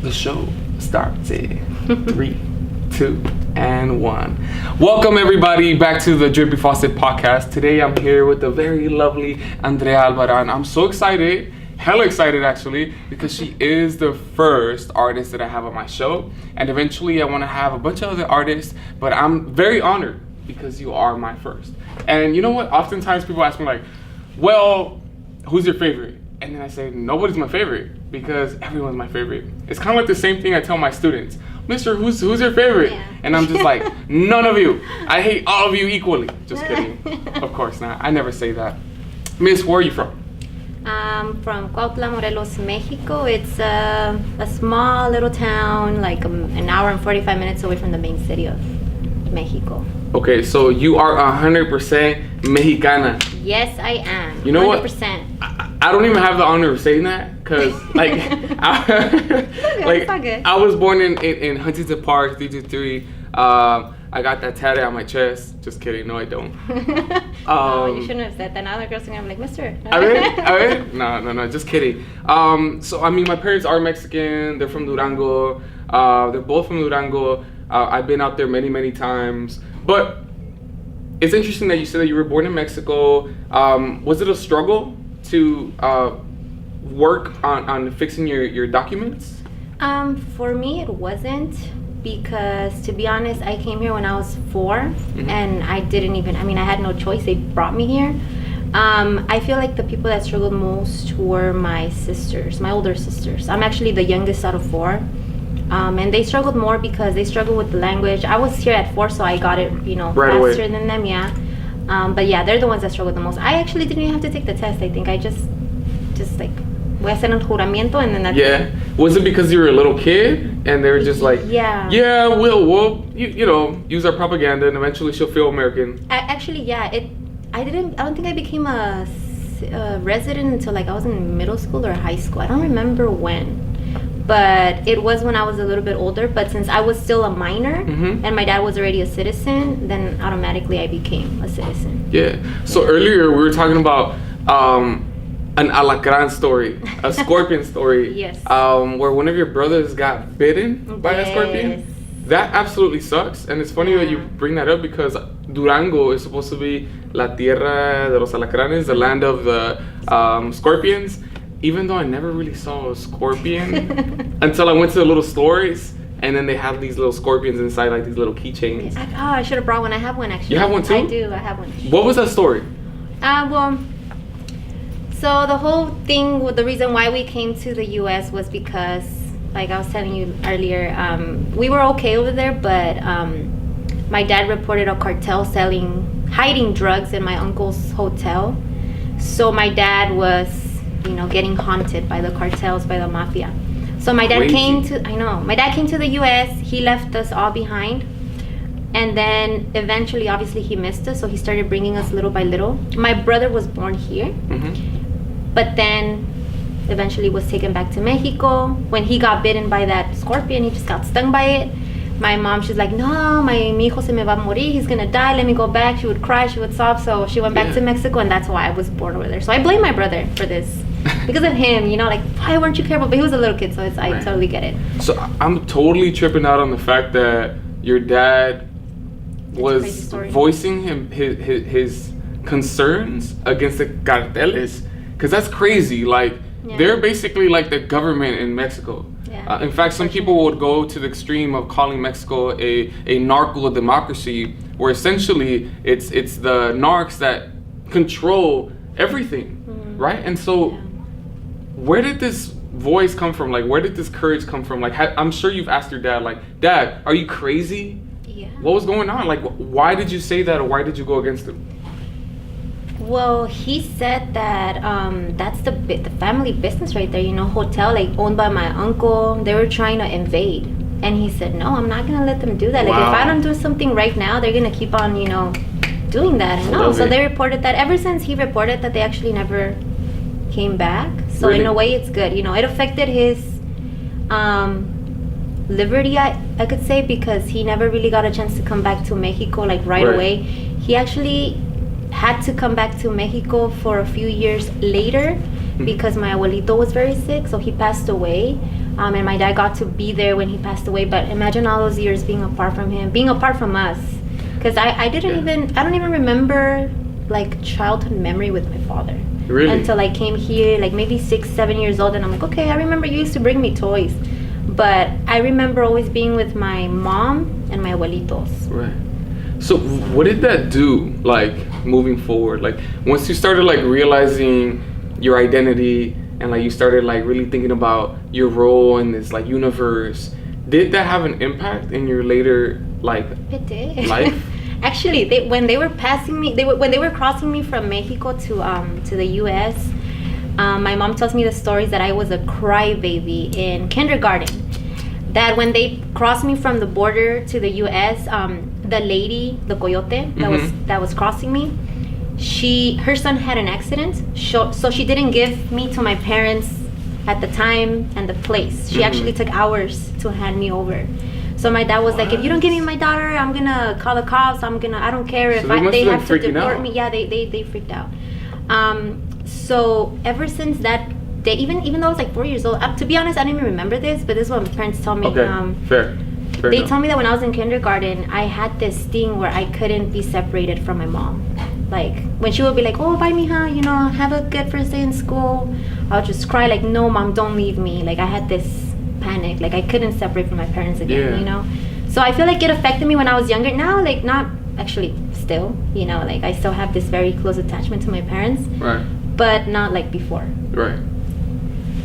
The show starts in 3, 2, and 1. Welcome everybody back to the Drippy Faucet podcast. Today I'm here with the very lovely Andrea Albarran. I'm so excited, hella excited actually, because she is the first artist that I have on my show. And eventually I want to have a bunch of other artists, but I'm very honored because you are my first. And you know what? Oftentimes people ask me like, well, who's your favorite? And then I say, nobody's my favorite because everyone's my favorite. It's kind of like the same thing I tell my students. Mister, who's your favorite? Yeah. And I'm just like, none of you. I hate all of you equally. Just kidding. Of course not. I never say that. Miss, where are you from? From Cuautla, Morelos, Mexico. It's a small little town, like an hour and 45 minutes away from the main city of Mexico. Okay, so you are 100% Mexicana. Yes, I am. You know 100%. What? I don't even have the honor of saying that because, like, I was born in Huntington Park, 323. I got that tattoo on my chest. Just kidding. No, I don't. Oh, you shouldn't have said that. Now the girls are gonna be like, Mister. I mean? No. Just kidding. So I mean, my parents are Mexican. They're from Durango. They're both from Durango. I've been out there many times. But it's interesting that you said that you were born in Mexico. Was it a struggle to work on fixing your documents? For me, it wasn't, because to be honest, I came here when I was 4, and I had no choice. They brought me here. I feel like the people that struggled most were my sisters, my older sisters. I'm actually the youngest out of 4. And they struggled more because they struggled with the language. I was here at 4, so I got it, right faster away than them, yeah. But yeah, they're the ones that struggled the most. I actually didn't even have to take the test. I think I just like, voy a hacer el juramiento, and then that's it. Was it because you were a little kid and they were just like, we'll use our propaganda and eventually she'll feel American? Actually, yeah. I don't think I became a resident until like I was in middle school or high school. I don't remember when. But it was when I was a little bit older. But since I was still a minor and my dad was already a citizen, then automatically I became a citizen. Yeah. So earlier we were talking about an alacrán story, a scorpion story. Yes. Where one of your brothers got bitten by a scorpion. That absolutely sucks. And it's funny that you bring that up because Durango is supposed to be la tierra de los alacranes, the land of the scorpions. Even though I never really saw a scorpion until I went to the little stores, and then they have these little scorpions inside, like these little keychains. I should have brought one. I have one actually. You have one too? I do. I have one. What was that story? So the whole thing, the reason why we came to the U.S. was because, like I was telling you earlier, we were okay over there, but my dad reported a cartel hiding drugs in my uncle's hotel. So my dad was, getting haunted by the cartels, by the mafia. So my dad came to the U.S. He left us all behind. And then eventually, obviously, he missed us. So he started bringing us little by little. My brother was born here. But then eventually was taken back to Mexico. When he got bitten by that scorpion, he just got stung by it. My mom, she's like, no, mi hijo se me va a morir. He's going to die. Let me go back. She would cry. She would sob. So she went back to Mexico. And that's why I was born over there. So I blame my brother for this. Because of him, like, why weren't you careful? But he was a little kid, so I totally get it. So I'm totally tripping out on the fact that your dad was voicing his concerns against the carteles. Because that's crazy. Like, they're basically like the government in Mexico. Yeah. In fact, some people would go to the extreme of calling Mexico a narco democracy, where essentially it's the narcs that control everything, right? And so where did this voice come from? Like, where did this courage come from? Like, I'm sure you've asked your dad, like, Dad, are you crazy? Yeah. What was going on? Like, why did you say that, or why did you go against him? Well, he said that that's the family business right there, hotel, like, owned by my uncle. They were trying to invade. And he said, no, I'm not going to let them do that. Like, if I don't do something right now, they're going to keep on, doing that. And no, so they reported that. Ever since he reported that, they actually never came back. So in a way, it's good. It affected his liberty, I could say, because he never really got a chance to come back to Mexico, like, right away. He actually had to come back to Mexico for a few years later because my abuelito was very sick, so he passed away. And my dad got to be there when he passed away. But imagine all those years being apart from him, being apart from us. Because I don't even remember like childhood memory with my father. Really? Until I came here, like maybe 6, 7 years old, and I'm like, okay, I remember you used to bring me toys. But I remember always being with my mom and my abuelitos. Right. So what did that do, like, moving forward? Like, once you started, like, realizing your identity and, like, you started, like, really thinking about your role in this, like, universe, did that have an impact in your later, like, it did. life? Actually, when they were crossing me from Mexico to the U.S., my mom tells me the stories that I was a crybaby in kindergarten. That when they crossed me from the border to the U.S., the lady, the coyote that was crossing me, her son had an accident, so she didn't give me to my parents at the time and the place. She actually took hours to hand me over. So my dad was like, if you don't give me my daughter, I'm gonna call the cops. I don't care if they have to deport me. Yeah, they freaked out. So ever since that day, even though I was like 4 years old, to be honest, I don't even remember this, but this is what my parents told me. Okay, fair they enough. told me that when I was in kindergarten, I had this thing where I couldn't be separated from my mom. Like when she would be like, oh, bye mija, have a good first day in school, I would just cry like, no mom, don't leave me. Like I had this panic, like I couldn't separate from my parents again. So I feel like it affected me when I was younger. Now, like, not actually, still, like I still have this very close attachment to my parents, right, but not like before. Right.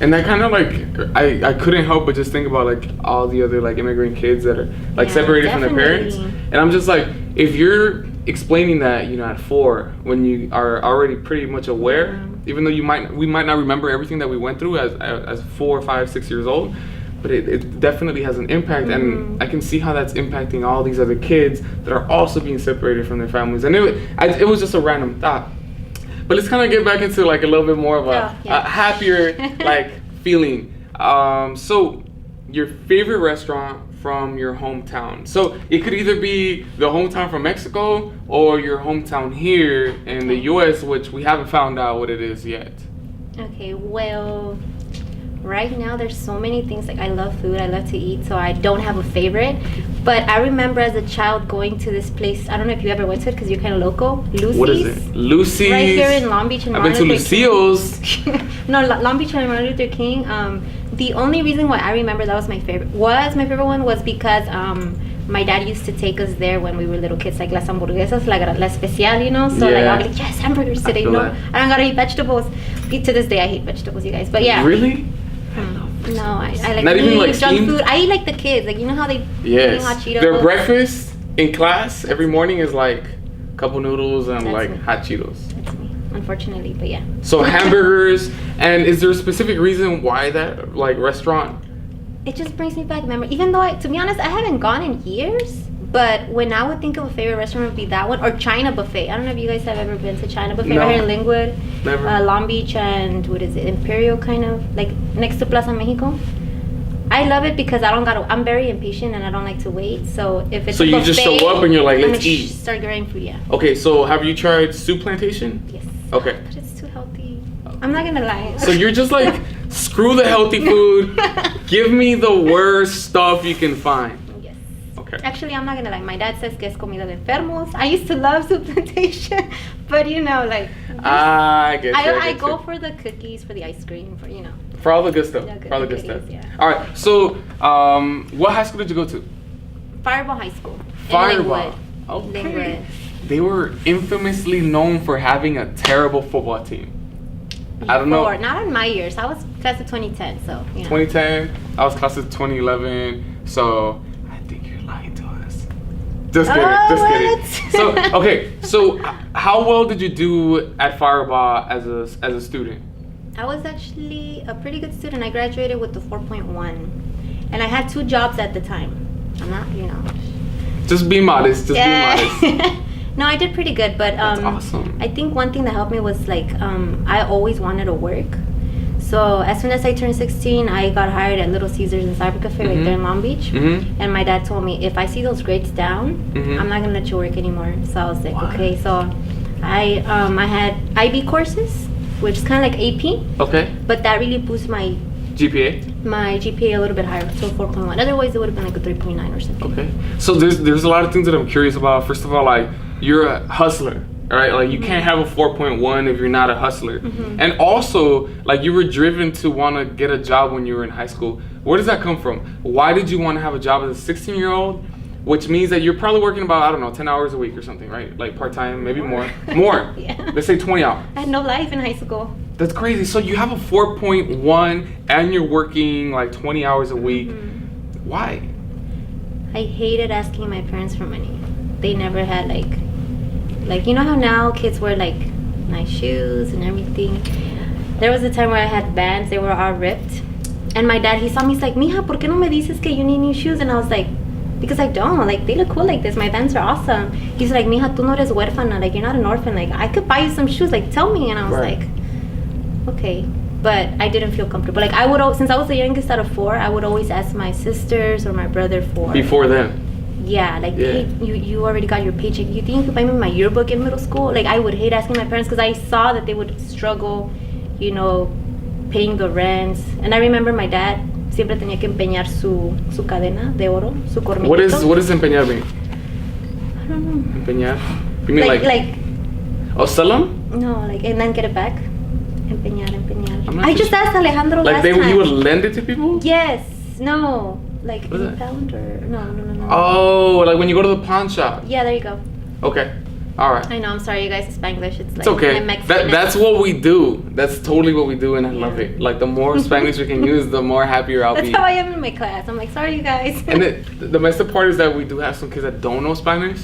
And that kind of like I couldn't help but just think about like all the other like immigrant kids that are like separated from their parents, and I'm just like, if you're explaining that at 4 when you are already pretty much aware, even though we might not remember everything that we went through as 4, 5, 6 years old, but it definitely has an impact, and I can see how that's impacting all these other kids that are also being separated from their families. And it was just a random thought. But let's kind of get back into like a little bit more of a happier like feeling. So your favorite restaurant from your hometown. So it could either be the hometown from Mexico or your hometown here in the U.S., which we haven't found out what it is yet. Okay, well, right now there's so many things. Like I love food, I love to eat, so I don't have a favorite. But I remember as a child going to this place. I don't know if you ever went to it because you're kind of local. Lucy's. What is it? Lucy's. Right here in Long Beach and I've been to Lucille's. No, Long Beach and Martin Luther King. The only reason why I remember that was my favorite one was because my dad used to take us there when we were little kids, like las hamburguesas, like la especial, So like I'll be like, yes, hamburgers today. I don't gotta eat vegetables. To this day, I hate vegetables, you guys. But yeah. Really? No, I like not even like junk steamed? food. I eat like the kids, like how they eating hot Cheetos. Their breakfast in class every morning is like a couple noodles and That's like me. hot Cheetos. That's me, unfortunately, but yeah. So hamburgers, and is there a specific reason why that like restaurant? It just brings me back memory. Even though, to be honest, I haven't gone in years. But when I would think of a favorite restaurant, it would be that one or China Buffet. I don't know if you guys have ever been to China Buffet right here in Linwood, Never. Long Beach, and what is it, Imperial, kind of like next to Plaza Mexico. I love it because I'm very impatient and I don't like to wait. So if it's so you buffet, just show up and you're like, let's eat. Start getting food, yeah. Okay, so have you tried Soup Plantation? Yes. Okay. But it's too healthy. I'm not gonna lie. So you're just like, screw the healthy food. Give me the worst stuff you can find. Yes. Okay. Actually, I'm not gonna lie. My dad says que es comida de enfermos. I used to love Soup Plantation, but like. I get you. I go for the cookies, for the ice cream, For all the good stuff. Yeah, For all the good goodies, stuff. yeah. All right. So, what high school did you go to? Fireball High School. Fireball. In Okay. Linwood. They were infamously known for having a terrible football team. I don't know. Not in my years. I was class of 2010, so 2010. I was class of 2011. So I think you're lying to us. Just kidding. Just kidding. So okay. So how well did you do at Fireball as a student? I was actually a pretty good student. I graduated with the 4.1, and I had 2 jobs at the time. I'm not, Just be modest. Just be modest. No, I did pretty good, but That's awesome. I think one thing that helped me was like I always wanted to work. So as soon as I turned 16, I got hired at Little Caesars in Cyber Cafe right there in Long Beach. And my dad told me, if I see those grades down, I'm not gonna let you work anymore. So I was like, okay. So I had IB courses, which is kind of like AP. Okay. But that really boosted my GPA? My GPA a little bit higher, so 4.1. Otherwise, it would have been like a 3.9 or something. Okay. So there's a lot of things that I'm curious about. First of all, like, you're a hustler, right? Like, you can't have a 4.1 if you're not a hustler. And also, like, you were driven to want to get a job when you were in high school. Where does that come from? Why did you want to have a job as a 16-year-old? Which means that you're probably working about, I don't know, 10 hours a week or something, right? Like part-time, maybe more. More. Yeah. Let's say 20 hours. I had no life in high school. That's crazy. So you have a 4.1 and you're working like 20 hours a week. Why? I hated asking my parents for money. They never had like you know how now kids wear like nice shoes and everything. There was a time where I had Vans. They were all ripped. And my dad, he saw me, he's like, mija, ¿por qué no me dices que you need new shoes? And I was like, because I don't. Like, they look cool like this. My Vans are awesome. He's like, mija, tú no eres huérfana. Like, you're not an orphan. Like, I could buy you some shoes. Like, tell me. And I was like, okay. But I didn't feel comfortable. Like, I would, since I was the youngest out of 4, I would always ask my sisters or my brother for. Before then? Yeah, like, hey, you already got your paycheck. You think you could buy me my yearbook in middle school? Like, I would hate asking my parents because I saw that they would struggle, you know, paying the rents. And I remember my dad siempre tenía que empeñar su cadena de oro, su cornetito. What does empeñar mean? I don't know. Empeñar? You mean like oh, sell them? No, like, and then get it back. Empeñar. I just asked Alejandro like last time. He would lend it to people? Yes. No. Like a pound or no. Oh, like when you go to the pawn shop. Yeah, there you go. Okay. All right. I know, I'm sorry, you guys, Spanglish. It's like okay. That's what we do. That's totally what we do, and I love it. Like, the more Spanglish we can use, the more happier I'll be. That's how I am in my class. I'm like, sorry, you guys. And the messed up part is that we do have some kids that don't know Spanish.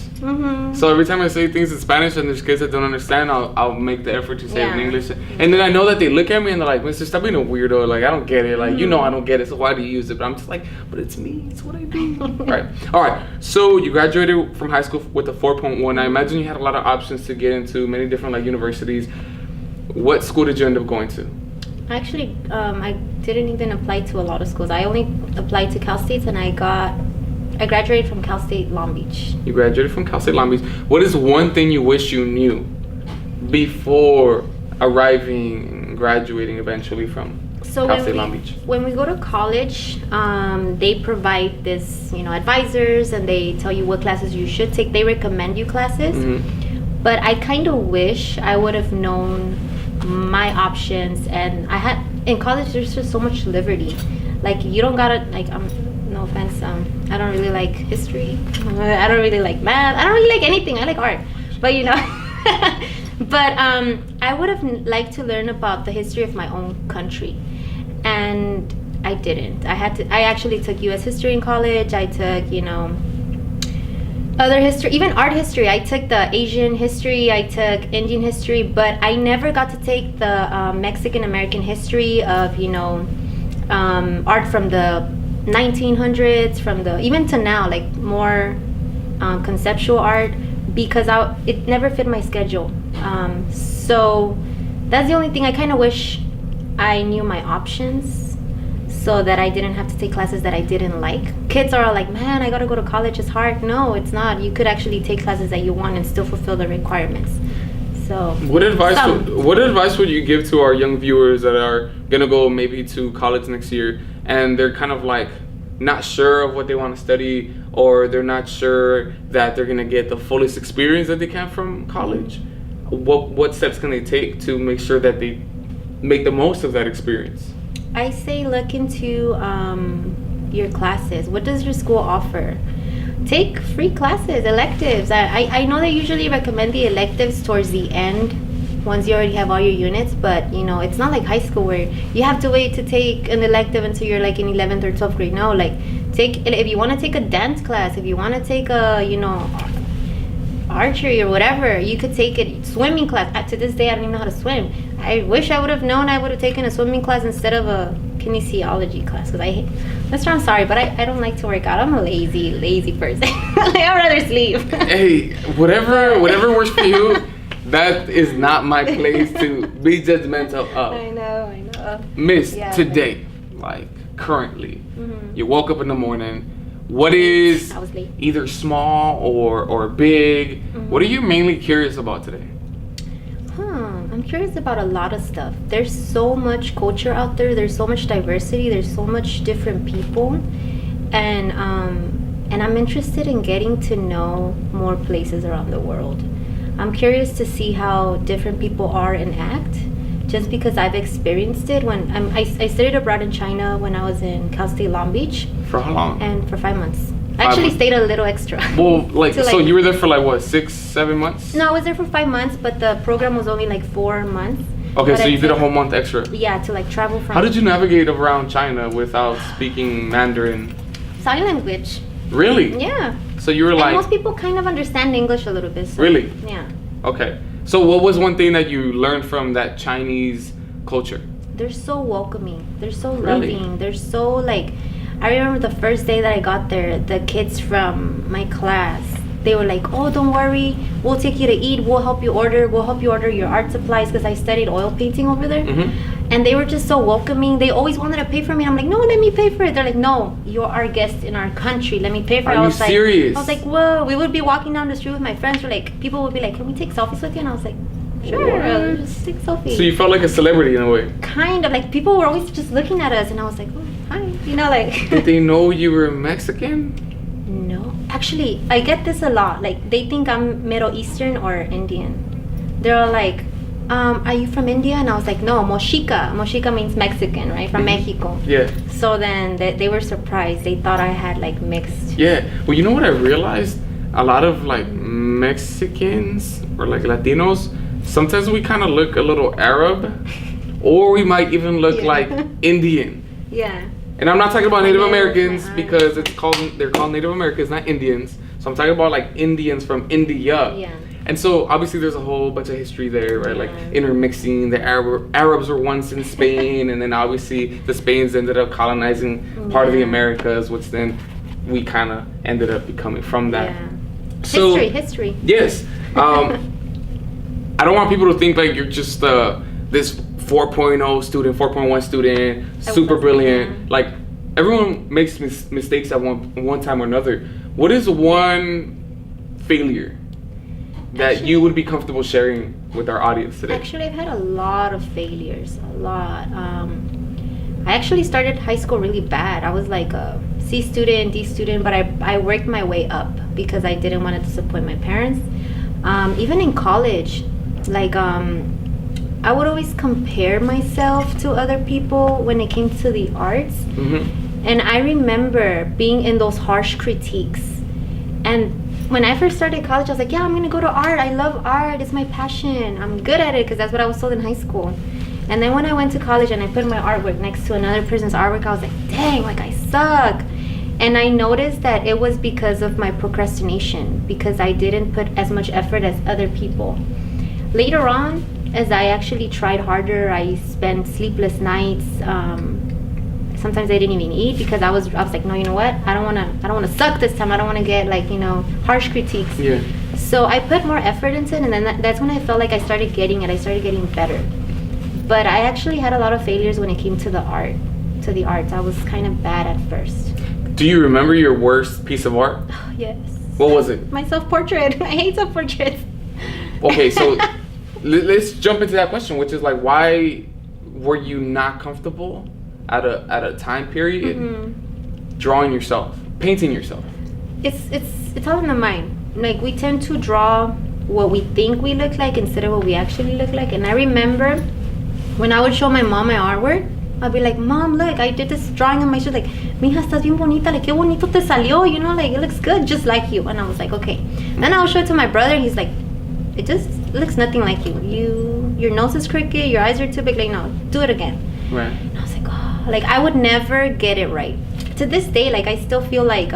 So every time I say things in Spanish and there's kids that don't understand, I'll make the effort to say it in English. And then I know that they look at me and they're like, Mister, stop being a weirdo. Like, I don't get it. Like, you know I don't get it, so why do you use it? But I'm just like, but it's me. It's what I do. All right. So you graduated from high school with a 4.1. I imagine you had a lot of options to get into many different like universities. What school did you end up going to? Actually, I didn't even apply to a lot of schools. I only applied to Cal State, and I graduated from Cal State Long Beach. You graduated from Cal State Long Beach. What is one thing you wish you knew before arriving and graduating eventually from Cal State Long Beach? When we go to college, they provide this, advisors, and they tell you what classes you should take. They recommend you classes. But I kind of wish I would have known my options. And in college, there's just so much liberty. Like, you don't gotta, like, no offense, I don't really like history. I don't really like math. I don't really like anything. I like art. But, but I would have liked to learn about the history of my own country. And I didn't. I actually took U.S. history in college. I took, other history, even art history. I took the Asian history, I took Indian history, but I never got to take the Mexican American history of, art from the 1900s, even to now, like more conceptual art, because it never fit my schedule. So that's the only thing. I kind of wish I knew my options, so that I didn't have to take classes that I didn't like. Kids are all like, man, I gotta go to college, it's hard. No, it's not. You could actually take classes that you want and still fulfill the requirements. So what advice would you give to our young viewers that are gonna go maybe to college next year and they're kind of like not sure of what they want to study, or they're not sure that they're gonna get the fullest experience that they can from college? What steps can they take to make sure that they make the most of that experience? I say look into your classes. What does your school offer? Take free classes, electives. I know they usually recommend the electives towards the end, once you already have all your units, but it's not like high school where you have to wait to take an elective until you're like in 11th or 12th grade. No, like if you want to take a dance class, if you want to take a archery or whatever, you could take it. Swimming class. To this day, I don't even know how to swim. I wish I would have known. I would have taken a swimming class instead of a kinesiology class, because I'm sorry, but I don't like to work out. I'm a lazy person. I'd rather sleep. Hey, whatever works for you. That is not my place to be judgmental of. I know. Miss, today, like currently, you woke up in the morning. What is either small or big? What are you mainly curious about today? I'm curious about a lot of stuff. There's so much culture out there. There's so much diversity. There's so much different people, and I'm interested in getting to know more places around the world. I'm curious to see how different people are and act, just because I've experienced it. When I studied abroad in China when I was in Cal State Long Beach. For how long? And for 5 months. I actually stayed a little extra. Well, so you were there for like what, 6-7 months? No, I was there for 5 months, but the program was only like 4 months. Okay, but so you did a whole month extra. Yeah, to like travel from. How did you navigate around China without speaking Mandarin? Sign language. Really? Yeah. So you were And like. most people kind of understand English a little bit. So, Really? Yeah. Okay. So what was one thing that you learned from that Chinese culture? They're so welcoming. They're so Really? loving. They're so like. I remember the first day that I got there, the kids from my class, they were like, "Oh, don't worry, we'll take you to eat. We'll help you order your art supplies," because I studied oil painting over there. Mm-hmm. And they were just so welcoming. They always wanted to pay for me. I'm like, "No, let me pay for it." They're like, "No, you're our guest in our country. Let me pay for it." Are you serious? I was like, "Whoa!" We would be walking down the street with my friends. People would be like, "Can we take selfies with you?" And I was like, "Sure, What? just take selfies." So you felt like a celebrity in a way. Kind of like people were always just looking at us, and I was like, "Oh, hi," like. Did they know you were Mexican? No, actually, I get this a lot. Like they think I'm Middle Eastern or Indian. They're all like, "Are you from India?" And I was like, "No, mochica. Mochica means Mexican, right? From Mexico." Yeah. So then they were surprised. They thought I had like mixed. Yeah. Well, you know what I realized? A lot of like Mexicans or like Latinos, sometimes we kind of look a little Arab, or we might even look like Indian. Yeah. And I'm not talking about Native My nose, Americans my eyes. because they're called Native Americans, not Indians. So I'm talking about like Indians from India. Yeah. And so obviously there's a whole bunch of history there, right? Like Yeah. intermixing. The Arabs were once in Spain, and then obviously the Spains ended up colonizing part of the Yeah. Americas, which then we kind of ended up becoming from that. Yeah. So History. yes, I don't want people to think like you're just this 4.0 student, 4.1 student, super brilliant. Like everyone makes mistakes at one time or another. What is one failure that you would be comfortable sharing with our audience today? Actually, I've had a lot of failures. A lot. I actually started high school really bad. I was like a C student, D student, but I worked my way up because I didn't want to disappoint my parents. Even in college, like I would always compare myself to other people when it came to the arts. Mm-hmm. And I remember being in those harsh critiques. And when I first started college, I was like, yeah, I'm going to go to art. I love art. It's my passion. I'm good at it because that's what I was told in high school. And then when I went to college and I put my artwork next to another person's artwork, I was like, dang, like I suck. And I noticed that it was because of my procrastination, because I didn't put as much effort as other people. Later on, as I actually tried harder, I spent sleepless nights. Sometimes I didn't even eat because I was like, no, you know what? I don't want to suck this time. I don't want to get like, harsh critiques. Yeah. So I put more effort into it, and then that's when I felt like I started getting it. I started getting better. But I actually had a lot of failures when it came to the arts. I was kind of bad at first. Do you remember your worst piece of art? Yes. What was it? My self-portrait. I hate self-portraits. Okay, so let's jump into that question, which is like, why were you not comfortable at a time period drawing yourself, painting yourself? It's all in the mind. Like we tend to draw what we think we look like instead of what we actually look like. And I remember when I would show my mom my artwork, I'd be like, Mom, look, I did this drawing on my shirt. Like, mija, estás bien bonita. Like, qué bonito te salió. Like, it looks good, just like you. And I was like, okay. Then I'll show it to my brother. He's like, it just looks nothing like you. Your nose is crooked. Your eyes are too big. Like, no, do it again. Right. And I was like, oh, like I would never get it right. To this day, like I still feel like,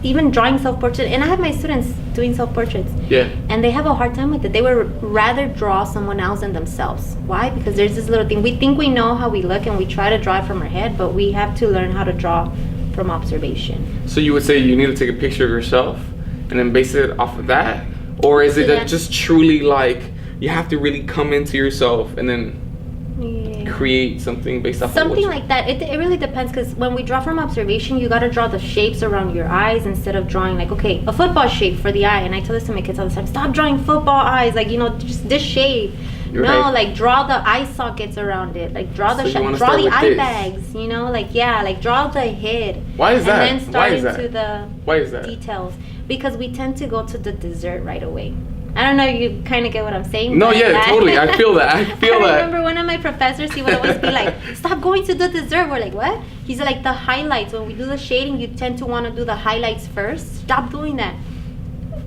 even drawing self-portraits, and I have my students doing self-portraits. Yeah. And they have a hard time with it. They would rather draw someone else than themselves. Why? Because there's this little thing. We think we know how we look and we try to draw it from our head, but we have to learn how to draw from observation. So you would say you need to take a picture of yourself and then base it off of that? Or is it Yeah. just truly like you have to really come into yourself and then create something based off something of like that. It really depends, because when we draw from observation, you got to draw the shapes around your eyes instead of drawing like, okay, a football shape for the eye. And I tell this to my kids all the time, stop drawing football eyes, like, just this shape. No, like draw the eye sockets around it, like draw the draw the eye bags, like draw the head. Why is that? And then start into the Why is that? details, because we tend to go to the dessert right away. I don't know, you kind of get what I'm saying? No, yeah, totally. I feel that. I remember one of my professors, he would always be like, stop going to the dessert. We're like, what? He's like, the highlights. When we do the shading, you tend to want to do the highlights first. Stop doing that.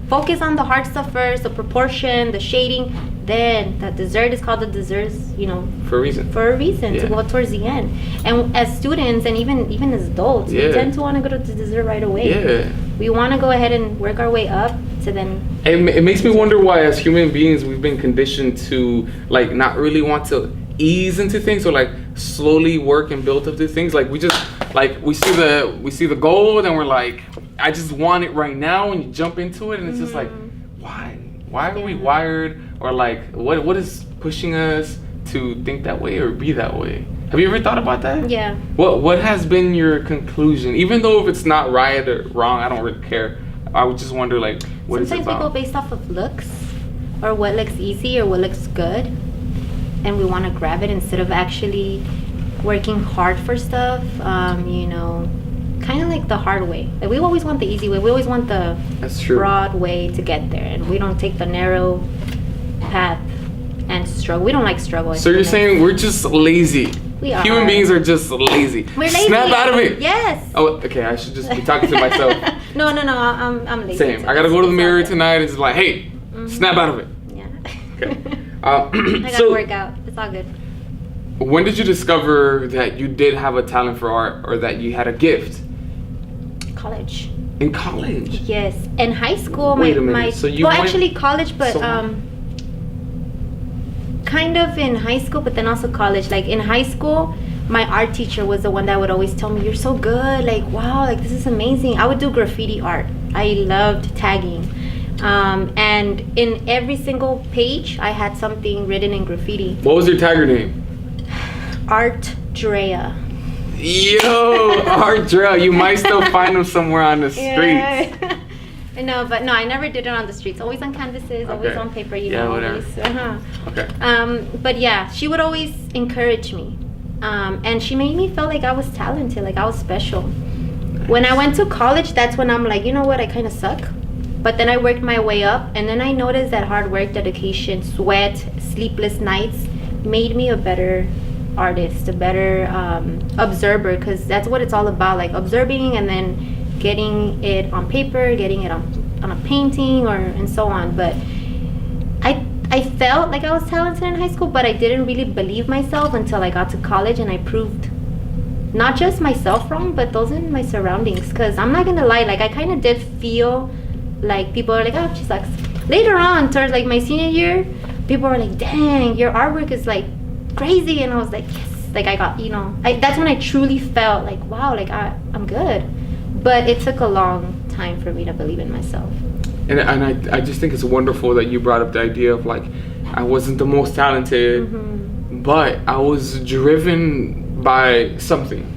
Focus on the hard stuff first, the proportion, the shading. Then the dessert is called the desserts, for a reason. To go towards the end. And as students, and even as adults, we tend to want to go to the dessert right away. Yeah. We want to go ahead and work our way up to then. It makes me wonder why, as human beings, we've been conditioned to like not really want to ease into things, or like slowly work and build up to things. Like we just like we see the goal, and we're like, I just want it right now, and you jump into it, and it's just like, why? Why are we wired, or like what is pushing us to think that way or be that way? Have you ever thought about that? Yeah. What has been your conclusion? Even though if it's not right or wrong, I don't really care. I would just wonder like what is it about? Sometimes we go based off of looks, or what looks easy, or what looks good, and we want to grab it instead of actually working hard for stuff. Kind of like the hard way. Like we always want the easy way. We always want the broad way to get there, and we don't take the narrow path and struggle. We don't like struggle. So you're saying we're just lazy? We are. Human beings are just lazy. We're lazy. Snap out of it. Yes. Oh, okay. I should just be talking to myself. No. I'm lazy. Same. I gotta go to the mirror tonight and just like, hey, snap out of it. Yeah. Okay. I gotta work out. It's all good. When did you discover that you did have a talent for art, or that you had a gift? College. In college? Yes. In high school, Wait a minute. So you actually college, but kind of in high school, but then also college. Like in high school, my art teacher was the one that would always tell me, you're so good, like wow, like this is amazing. I would do graffiti art. I loved tagging. And in every single page I had something written in graffiti. What was your tagger name? Andrea. Yo, Andrea, you might still find them somewhere on the streets. No, I never did it on the streets. Always on canvases, always on paper, whatever. Always. Okay. But yeah, she would always encourage me. And she made me feel like I was talented, like I was special. Nice. When I went to college, that's when I'm like, you know what, I kind of suck. But then I worked my way up, and then I noticed that hard work, dedication, sweat, sleepless nights made me a better artist, a better observer, because that's what it's all about, like observing and then getting it on paper, getting it on a painting, and so on. But I felt like I was talented in high school, but I didn't really believe myself until I got to college, and I proved not just myself wrong, but those in my surroundings. Because I'm not gonna lie, like I kind of did feel like people are like, oh, she sucks. Later on, towards like my senior year, people were like, dang, your artwork is like crazy. And I was like, yes, like I got, that's when I truly felt like, wow, like I'm good. But it took a long time for me to believe in myself. And I just think it's wonderful that you brought up the idea of like, I wasn't the most talented, but I was driven by something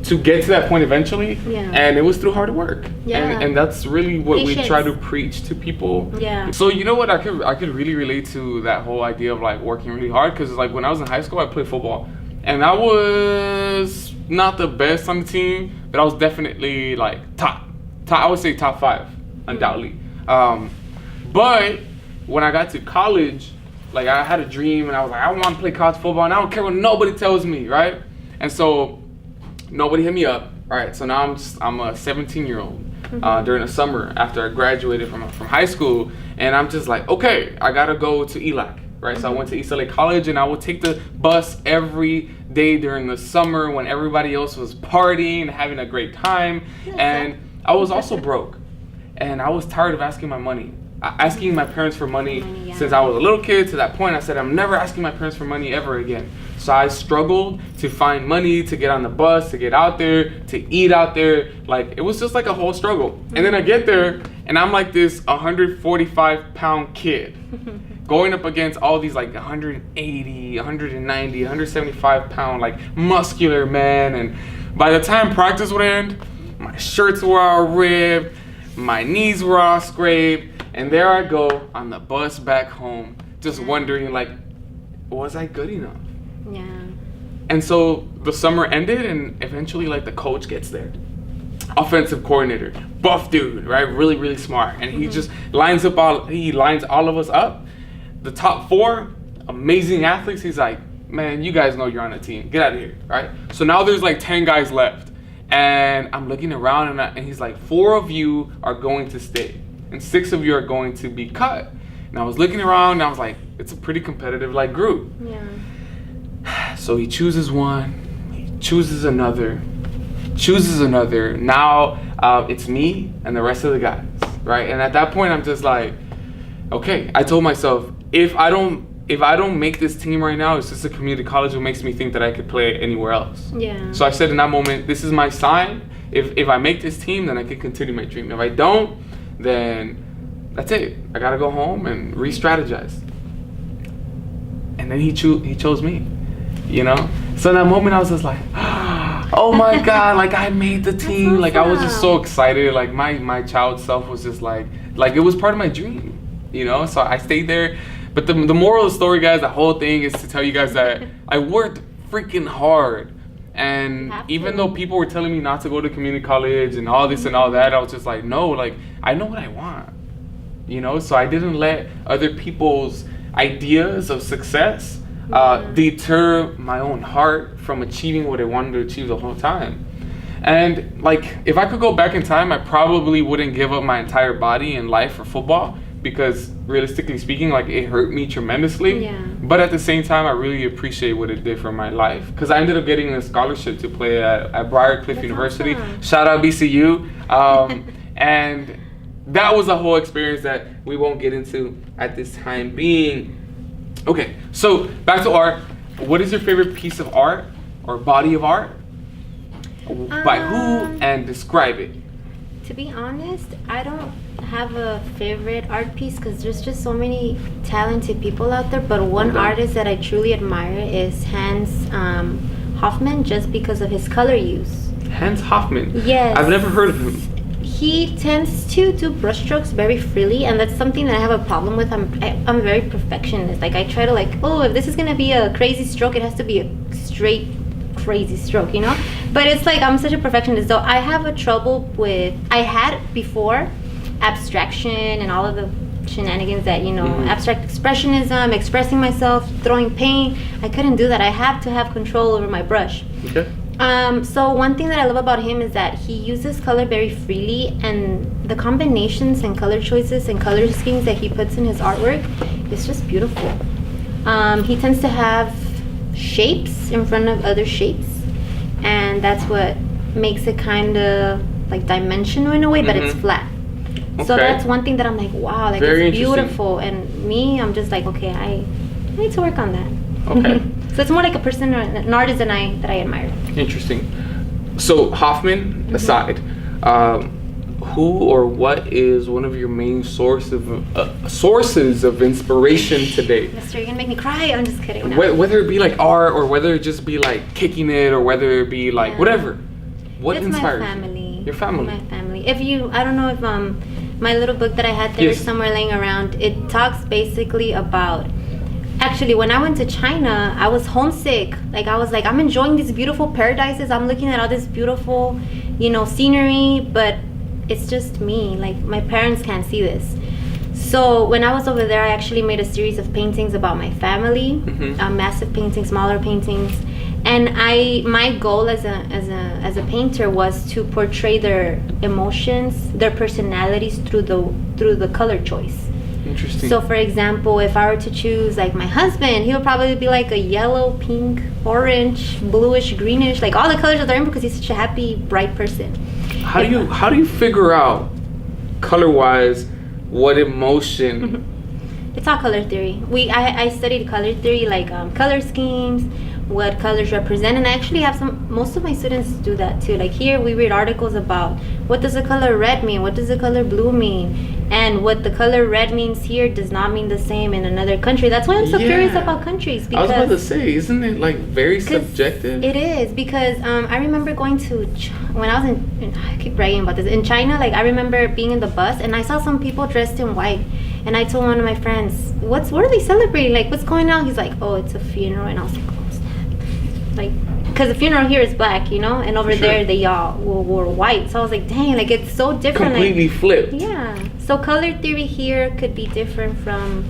to get to that point eventually. Yeah. And it was through hard work. Yeah. And that's really what we try to preach to people. Yeah. So you know what, I could really relate to that whole idea of like working really hard, because like when I was in high school, I played football, and I was not the best on the team, but I was definitely like top. I would say top 5, undoubtedly. But when I got to college, like I had a dream, and I was like, I want to play college football, and I don't care what nobody tells me, right? And so nobody hit me up. All right, so now I'm a 17-year-old during the summer after I graduated from high school, and I'm just like, okay, I gotta go to ELAC, right? So I went to East LA College, and I would take the bus every day during the summer when everybody else was partying, having a great time, and I was also broke, and I was tired of asking my parents for money since I was a little kid. To that point, I said, I'm never asking my parents for money ever again. So I struggled to find money to get on the bus, to get out there, to eat out there. Like, it was just like a whole struggle. And then I get there, and I'm like this 145-pound kid going up against all these like 180, 190, 175 pound like muscular men. And by the time practice would end, my shirts were all ripped, my knees were all scraped, and there I go on the bus back home, just wondering like, was I good enough? Yeah. And so the summer ended, and eventually like the coach gets there, offensive coordinator, buff dude, right? Really, really smart. And he just lines all of us up. The top 4 amazing athletes. He's like, man, you guys know you're on a team. Get out of here, right? So now there's like 10 guys left. And I'm looking around, and he's like, 4 of you are going to stay, and 6 of you are going to be cut. And I was looking around, and I was like, it's a pretty competitive like group. Yeah. So he chooses one, he chooses another. Now it's me and the rest of the guys, right? And at that point, I'm just like, okay. I told myself, if I don't make this team right now, it's just a community college who makes me think that I could play anywhere else. Yeah. So I said in that moment, this is my sign. If I make this team, then I can continue my dream. If I don't, then that's it. I gotta go home and re-strategize. And then he chose me, you know? So in that moment, I was just like, oh my God, like I made the team. Awesome. Like I was just so excited. Like my child self was just like it was part of my dream, you know? So I stayed there. But the moral of the story, guys, the whole thing is to tell you guys that I worked freaking hard. And even though people were telling me not to go to community college and all this and all that, I was just like, no, like I know what I want, you know? So I didn't let other people's ideas of success deter my own heart from achieving what I wanted to achieve the whole time. And like, if I could go back in time, I probably wouldn't give up my entire body and life for football, because realistically speaking, like it hurt me tremendously. Yeah. But at the same time, I really appreciate what it did for my life, because I ended up getting a scholarship to play at Briarcliff University. Awesome. Shout out BCU. And that was a whole experience that we won't get into at this time being. Okay, so back to art. What is your favorite piece of art or body of art? By who, and describe it? To be honest, I don't have a favorite art piece because there's just so many talented people out there. But one artist that I truly admire is Hans Hoffman, just because of his color use. Hans Hoffman? Yes. I've never heard of him. He tends to do brushstrokes very freely, and that's something that I have a problem with. I'm very perfectionist. Like I try to if this is gonna be a crazy stroke, it has to be a straight crazy stroke, you know? But it's like I'm such a perfectionist, so I have a trouble with. I had before abstraction and all of the shenanigans that abstract expressionism, expressing myself, throwing paint. I couldn't do that. I have to have control over my brush. Okay. So one thing that I love about him is that he uses color very freely, and the combinations and color choices and color schemes that he puts in his artwork is just beautiful. He tends to have shapes in front of other shapes, and that's what makes it kind of like dimensional in a way, but it's flat. Okay. So that's one thing that I'm like, wow, like very it's beautiful. And me, I'm just like, okay, I need to work on that. Okay. So it's more like a person or an artist that I admire. Interesting. So Hoffman aside, who or what is one of your main sources of inspiration today? Mister, you're gonna make me cry. I'm just kidding. No. Whether it be like art, or whether it just be like kicking it, or whether it be like whatever. What inspires my family. You? Your family. My family. I don't know if my little book that I had there is somewhere laying around. It talks basically about. Actually, when I went to China, I was homesick. Like I was like, I'm enjoying these beautiful paradises. I'm looking at all this beautiful, scenery, but it's just me. Like my parents can't see this. So when I was over there, I actually made a series of paintings about my family, massive paintings, smaller paintings, and my goal as a painter was to portray their emotions, their personalities through the color choice. Interesting. So for example, if I were to choose like my husband, he would probably be like a yellow, pink, orange, bluish, greenish, like all the colors of the rainbow, because he's such a happy, bright person. How do you figure out color-wise what emotion? It's all color theory. I studied color theory, like color schemes, what colors represent, and I actually have most of my students do that too. Like here we read articles about what does the color red mean, what does the color blue mean, And what the color red means here does not mean the same in another country. That's why I'm so curious about countries. Because I was about to say, isn't it like very subjective? It is, because I remember going to when I was in I keep bragging about this, in China. Like, I remember being in the bus and I saw some people dressed in white, and I told one of my friends, what are they celebrating? Like, what's going on? He's like, oh, it's a funeral. And I was like, oh, snap. Like, because the funeral here is black, you know, and over there they all wore white. So I was like, dang, like, it's so different. Completely flipped. Yeah. So color theory here could be different from.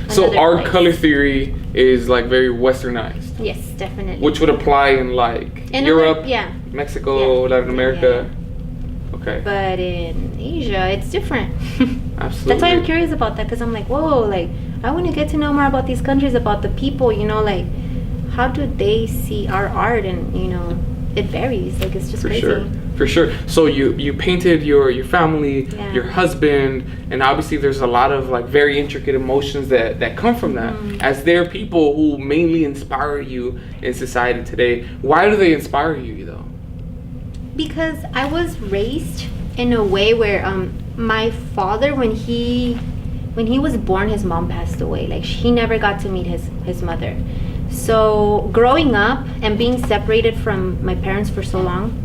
So our color theory is like very westernized. Yes, definitely. Which would apply in like Europe, Mexico, Latin America. Okay. But in Asia, it's different. Absolutely. That's why I'm curious about that, because I'm like, whoa, like, I want to get to know more about these countries, about the people, you know, like, how do they see our art? And, you know, it varies. Like, it's just crazy. For sure. So you painted your family, your husband, and obviously there's a lot of like very intricate emotions that come from that. As they're people who mainly inspire you in society today. Why do they inspire you though? Because I was raised in a way where my father, when he was born, his mom passed away. Like, he never got to meet his mother. So growing up and being separated from my parents for so long,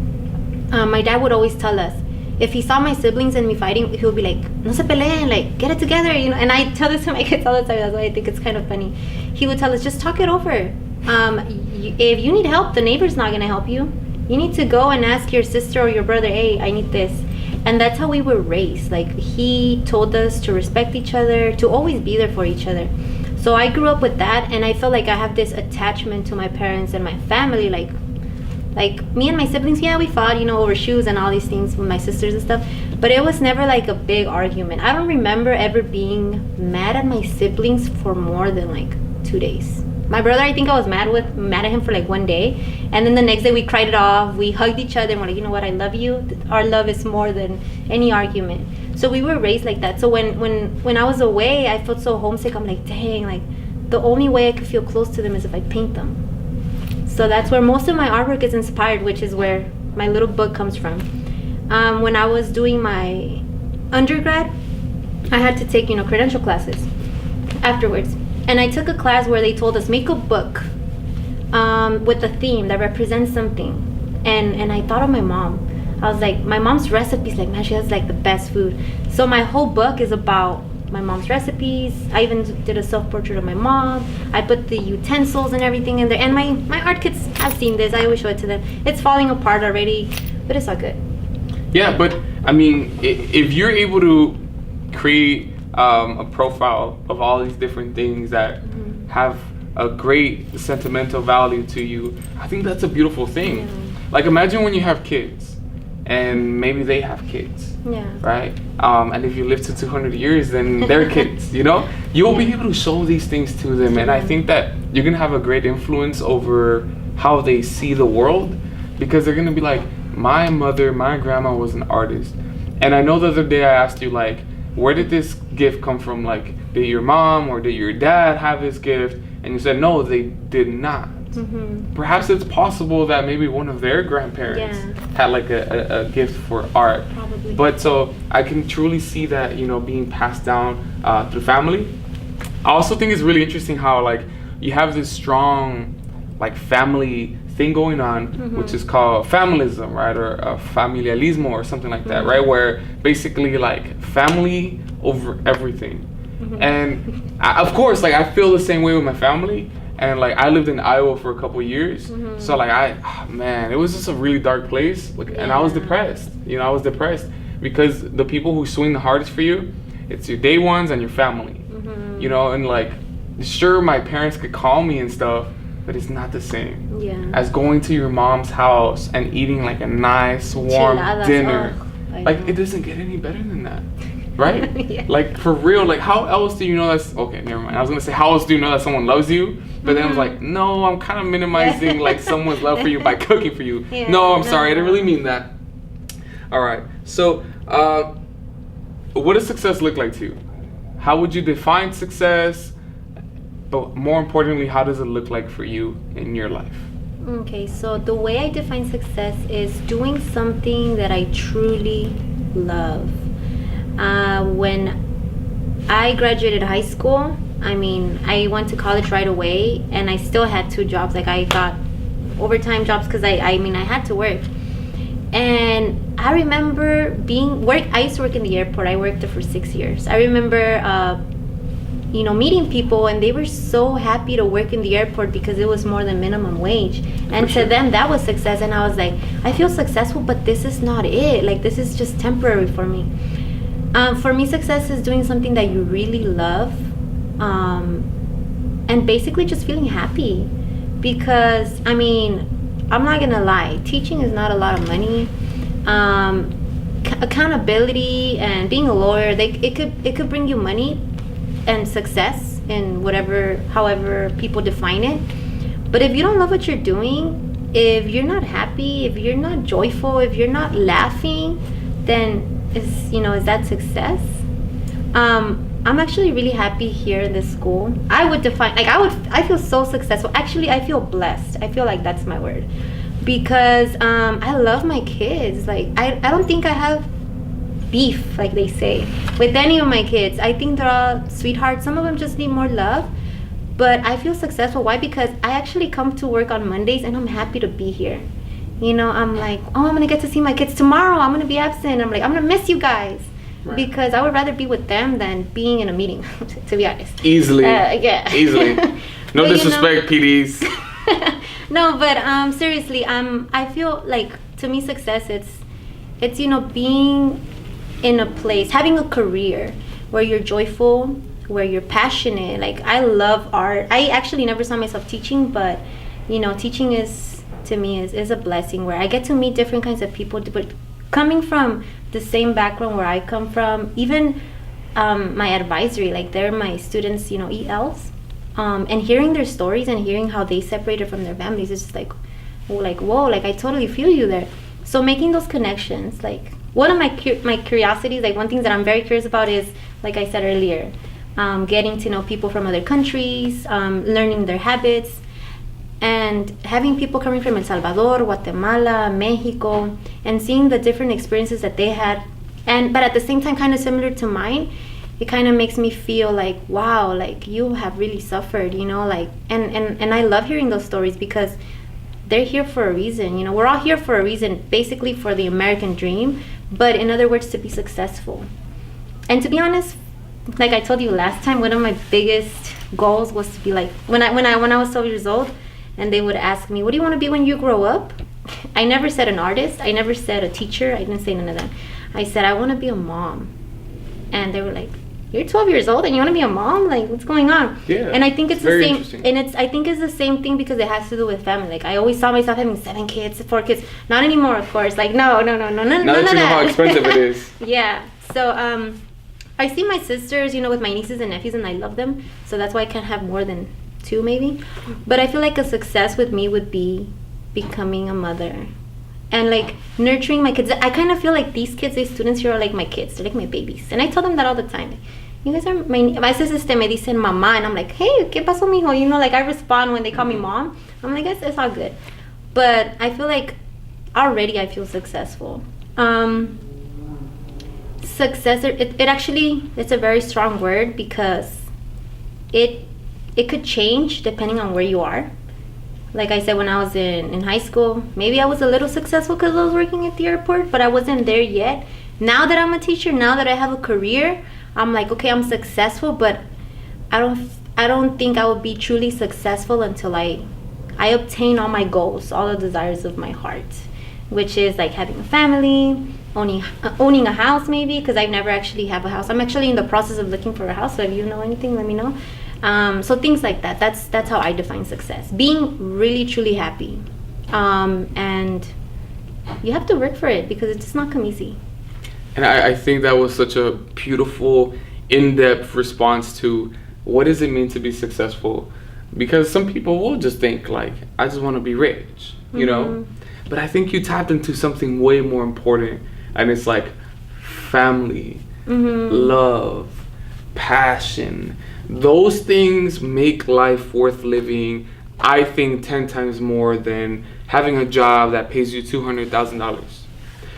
my dad would always tell us, if he saw my siblings and me fighting, he would be like, no se peleen, like, get it together, you know. And I tell this to my kids all the time. That's why I think it's kind of funny. He would tell us, just talk it over. If you need help, the neighbor's not going to help you. You need to go and ask your sister or your brother, hey, I need this. And that's how we were raised. Like, he told us to respect each other, to always be there for each other. So I grew up with that, and I feel like I have this attachment to my parents and my family. Like me and my siblings, we fought, you know, over shoes and all these things with my sisters and stuff. But it was never like a big argument. I don't remember ever being mad at my siblings for more than like 2 days. My brother, I think I was mad at him for like 1 day, and then the next day we cried it off. We hugged each other and we're like, you know what, I love you. Our love is more than any argument. So we were raised like that. So when I was away, I felt so homesick. I'm like, dang, like, the only way I could feel close to them is if I paint them. So that's where most of my artwork is inspired, which is where my little book comes from. When I was doing my undergrad, I had to take, you know, credential classes afterwards. And I took a class where they told us, make a book with a theme that represents something. And I thought of my mom. I was like, my mom's recipes, like, man, she has like the best food. So my whole book is about my mom's recipes. I even did a self-portrait of my mom. I put the utensils and everything in there. And my art kids have seen this. I always show it to them. It's falling apart already, but it's all good. Yeah, but I mean, if you're able to create a profile of all these different things that have a great sentimental value to you, I think that's a beautiful thing. Yeah. Like, imagine when you have kids and maybe they have kids, right? And if you live to 200 years, then they're kids, you know? You'll be able to show these things to them, and I think that you're gonna have a great influence over how they see the world, because they're gonna be like, my mother, my grandma was an artist. And I know the other day I asked you, like, where did this gift come from? Like, did your mom or did your dad have this gift? And you said, no, they did not. Perhaps it's possible that maybe one of their grandparents had like a gift for art. Probably. But so I can truly see that, you know, being passed down through family. I also think it's really interesting how, like, you have this strong, like, family thing going on, which is called familism, right? Or familialismo or something like that, right? Where basically, like, family over everything. And of course, like, I feel the same way with my family. And like, I lived in Iowa for a couple years, so like, man, it was just a really dark place. Like, and I was depressed. You know, I was depressed because the people who swing the hardest for you, it's your day ones and your family. You know, and like, sure, my parents could call me and stuff, but it's not the same as going to your mom's house and eating like a nice warm dinner. Like, it doesn't get any better than that. Right? Like, for real, like, how else do you know that's, okay, never mind. I was gonna say, how else do you know that someone loves you? But then I was like, no, I'm kind of minimizing like someone's love for you by cooking for you. No, I'm sorry, I didn't really mean that. All right, so what does success look like to you? How would you define success? But more importantly, how does it look like for you in your life? Okay, so the way I define success is doing something that I truly love. When I graduated high school, I mean, I went to college right away, and I still had 2 jobs. Like, I got overtime jobs because I mean, I had to work. And I remember I used to work in the airport. I worked there for 6 years. I remember, meeting people, and they were so happy to work in the airport because it was more than minimum wage. And to them, that was success. And I was like, I feel successful, but this is not it. Like, this is just temporary for me. For me, success is doing something that you really love, and basically just feeling happy. Because, I mean, I'm not gonna lie, teaching is not a lot of money. Accountability and being a lawyer, it could bring you money and success in however people define it. But if you don't love what you're doing, if you're not happy, if you're not joyful, if you're not laughing, then is that success? I'm actually really happy here in this school. I feel so successful. Actually, I feel blessed. I feel like that's my word. Because I love my kids. Like, I don't think I have beef, like they say, with any of my kids. I think they're all sweethearts. Some of them just need more love. But I feel successful. Why? Because I actually come to work on Mondays and I'm happy to be here. I'm like, oh, I'm going to get to see my kids tomorrow. I'm going to be absent. I'm like, I'm going to miss you guys. Right. Because I would rather be with them than being in a meeting, to be honest. Easily. Yeah. Easily. No disrespect, PDs. No, but seriously, I feel like, to me, success, it's being in a place, having a career where you're joyful, where you're passionate. Like, I love art. I actually never saw myself teaching, but teaching is, to me, is a blessing, where I get to meet different kinds of people. But coming from the same background where I come from, even my advisory, like, they're my students, ELs, and hearing their stories and hearing how they separated from their families, it's just like whoa, like, I totally feel you there. So making those connections, like, one of my curiosities, like, one thing that I'm very curious about is, like I said earlier, getting to know people from other countries, learning their habits, and having people coming from El Salvador, Guatemala, Mexico, and seeing the different experiences that they had, but at the same time kind of similar to mine. It kind of makes me feel like, wow, like, you have really suffered, like, and I love hearing those stories because they're here for a reason. We're all here for a reason, basically for the American dream, but in other words, to be successful. And to be honest, like I told you last time, one of my biggest goals was to be like, when I was 12 years old, and they would ask me, what do you want to be when you grow up? I never said an artist. I never said a teacher. I didn't say none of that. I said, I want to be a mom. And they were like, you're 12 years old and you want to be a mom? Like, what's going on? Yeah. And I think it's the same. And I think it's the same thing because it has to do with family. Like, I always saw myself having 7 kids, 4 kids. Not anymore, of course. Like, no. Now that you know how expensive it is. Yeah. So, I see my sisters, with my nieces and nephews, and I love them. So that's why I can't have more than 2, maybe. But I feel like a success with me would be becoming a mother and, like, nurturing my kids. I kind of feel like these students here are like my kids. They're like my babies. And I tell them that all the time. You guys are my... A veces me dicen mamá, and I'm like, hey, ¿qué pasó, mijo? Like, I respond when they call me mom. I'm like, it's all good. But I feel like already I feel successful. Success, it actually, it's a very strong word because it could change depending on where you are. Like I said, when I was in high school, maybe I was a little successful because I was working at the airport, but I wasn't there yet. Now that I'm a teacher, now that I have a career, I'm like, okay, I'm successful, but I don't think I will be truly successful until I obtain all my goals, all the desires of my heart, which is like having a family, owning a house maybe, because I've never actually have a house. I'm actually in the process of looking for a house, so if you know anything, let me know. So things like that. That's how I define success. Being really truly happy, and you have to work for it because it's just not come easy. And I think that was such a beautiful, in-depth response to what does it mean to be successful? Because some people will just think like, I just want to be rich, you know? But I think you tapped into something way more important, and it's like family, love, passion. Those things make life worth living, I think, 10 times more than having a job that pays you $200,000.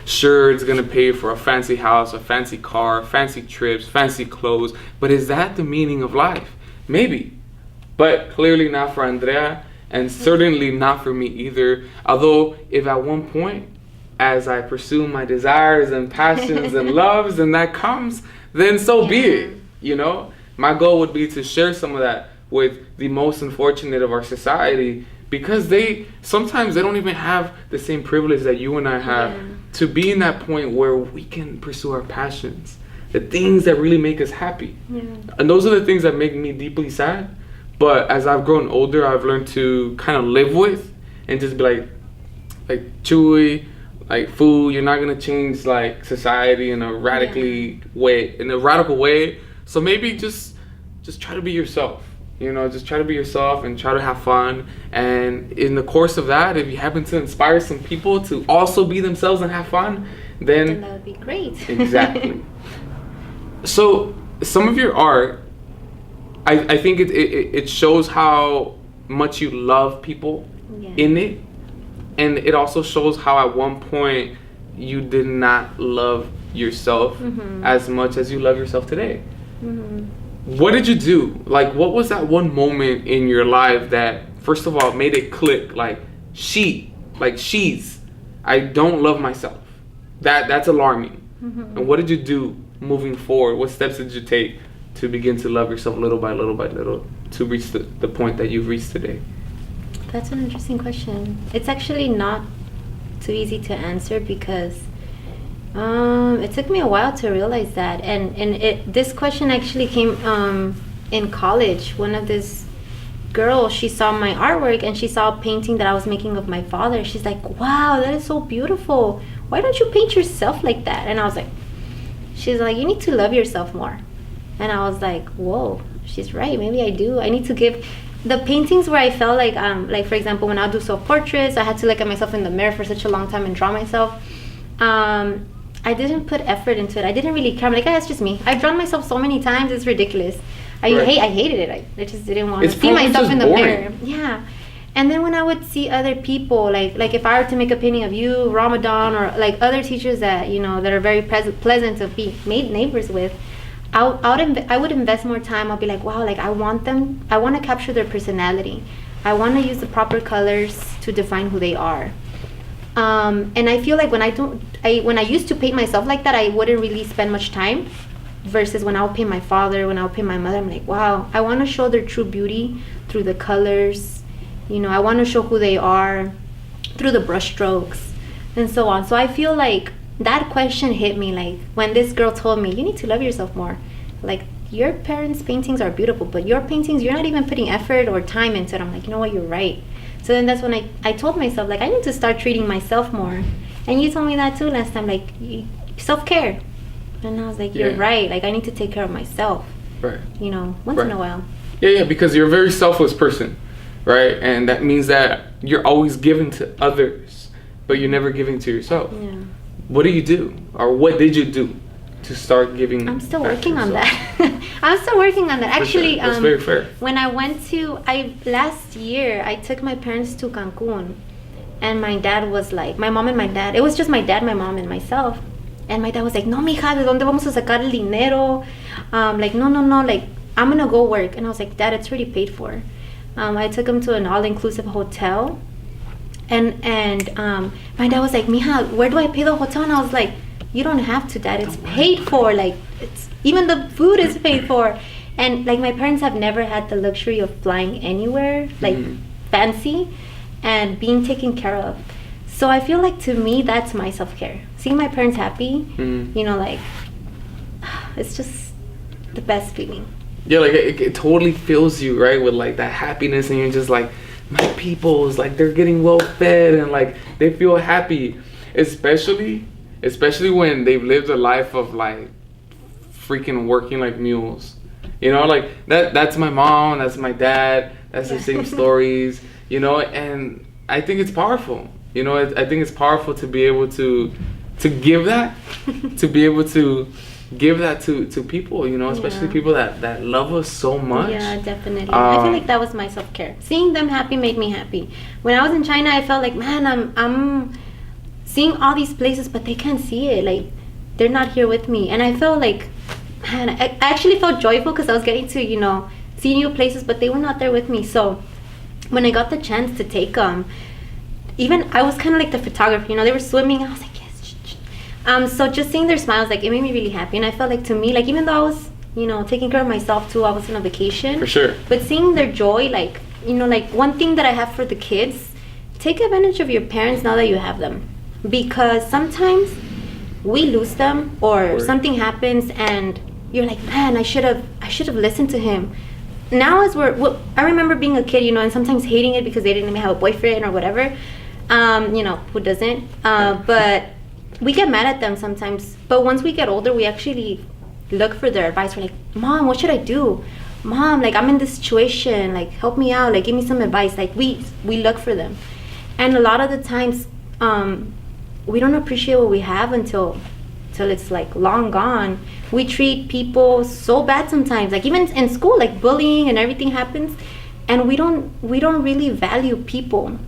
Sure, it's gonna pay for a fancy house, a fancy car, fancy trips, fancy clothes, but is that the meaning of life? Maybe, but clearly not for Andrea, and certainly not for me either. Although, if at one point, as I pursue my desires and passions and loves, and that comes, then so be it. You know, my goal would be to share some of that with the most unfortunate of our society, because sometimes they don't even have the same privilege that you and I have to be in that point where we can pursue our passions, the things that really make us happy. And those are the things that make me deeply sad. But as I've grown older, I've learned to kind of live with and just be like Chewy, like food, you're not gonna change like society in a radical way. So maybe just try to be yourself. You know, just try to be yourself and try to have fun. And in the course of that, if you happen to inspire some people to also be themselves and have fun, then that would be great. Exactly. So some of your art, I think it shows how much you love people in it. And it also shows how at one point you did not love yourself as much as you love yourself today. What did you do? Like, what was that one moment in your life that, first of all, made it click? Like, I don't love myself. That's alarming. And what did you do moving forward? What steps did you take to begin to love yourself little by little by little to reach the point that you've reached today? That's an interesting question. It's actually not too easy to answer because it took me a while to realize that. And this question actually came in college. One of this girl, she saw my artwork and she saw a painting that I was making of my father. She's like, wow, that is so beautiful. Why don't you paint yourself like that? And I was like, she's like, you need to love yourself more. And I was like, whoa, she's right. Maybe I do. I need to give the paintings where I felt like for example, when I do self-portraits, I had to look at myself in the mirror for such a long time and draw myself. I didn't put effort into it. I didn't really care. I'm like, it's just me. I've drawn myself so many times. It's ridiculous. I hated it. I just didn't want to see myself in the mirror. Yeah. And then when I would see other people, like if I were to make a painting of you, Ramadan, or like other teachers that, you know, that are very pleasant to be made neighbors with, I would invest more time. I'll be like, wow, like I want to capture their personality. I want to use the proper colors to define who they are. And I feel like when I used to paint myself like that, I wouldn't really spend much time, versus when I would paint my father, when I would paint my mother, I'm like, wow, I want to show their true beauty through the colors. You know, I want to show who they are through the brush strokes and so on. So I feel like that question hit me, like when this girl told me, you need to love yourself more. Like, your parents' paintings are beautiful, but your paintings, you're not even putting effort or time into it. I'm like, you know what, you're right. So then that's when I told myself, like, I need to start treating myself more. And you told me that too last time, like, self-care. And I was like, you're right. Like, I need to take care of myself. Right. You know, once in a while. Yeah, because you're a very selfless person, right? And that means that you're always giving to others, but you're never giving to yourself. Yeah. What do you do? Or what did you do to start giving? I'm still working on that. I'm still working on that. Actually, that's very fair. When I went last year, I took my parents to Cancun, and my dad was like, my mom and my dad, it was just my dad, my mom, and myself. And my dad was like, no, mija, ¿de dónde vamos a sacar el dinero? Like, no, like, I'm gonna go work. And I was like, Dad, it's already paid for. I took him to an all-inclusive hotel. And my dad was like, mija, where do I pay the hotel? And I was like, you don't have to, Dad. It's paid for. Like, even the food is paid for. And like, my parents have never had the luxury of flying anywhere, like fancy, and being taken care of. So I feel like, to me, that's my self-care. Seeing my parents happy, you know, like, it's just the best feeling. Yeah, like it totally fills you, right, with like that happiness, and you're just like, my people's like, they're getting well fed and like they feel happy, especially when they've lived a life of like freaking working like mules. You know, like that's my mom, that's my dad, that's the same stories, you know, and I think it's powerful. You know, I think it's powerful to be able to give that, to be able to give that to people, you know, especially people that love us so much. Yeah, definitely. I feel like that was my self-care. Seeing them happy made me happy. When I was in China, I felt like, man, I'm seeing all these places, but they can't see it. Like, they're not here with me. And I felt like, man, I actually felt joyful because I was getting to, see new places, but they were not there with me. So when I got the chance to take them, even I was kind of like the photographer, they were swimming. I was like, yes. So just seeing their smiles, like, it made me really happy. And I felt like, to me, like, even though I was, taking care of myself too, I was on a vacation. For sure. But seeing their joy, like, like, one thing that I have for the kids, take advantage of your parents now that you have them. Because sometimes we lose them, or something happens and you're like, man, I should have listened to him. Now I remember being a kid, and sometimes hating it because they didn't even have a boyfriend or whatever. Who doesn't? But we get mad at them sometimes. But once we get older, we actually look for their advice. We're like, Mom, what should I do? Mom, like, I'm in this situation. Like, help me out. Like, give me some advice. Like, we look for them. And a lot of the times, we don't appreciate what we have until it's like long gone. We treat people so bad sometimes, like even in school, like bullying and everything happens, and we don't really value people.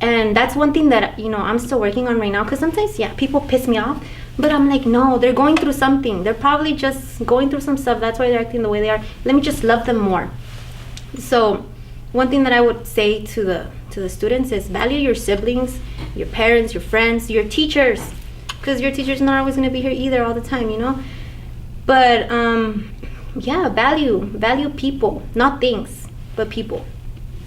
And that's one thing that I'm still working on right now, because sometimes people piss me off, but I'm like, no, they're going through something. They're probably just going through some stuff. That's why they're acting the way they are. Let me just love them more. So one thing that I would say to the students is value your siblings, your parents, your friends, your teachers, because your teacher's not always going to be here either all the time, But value people, not things, but people.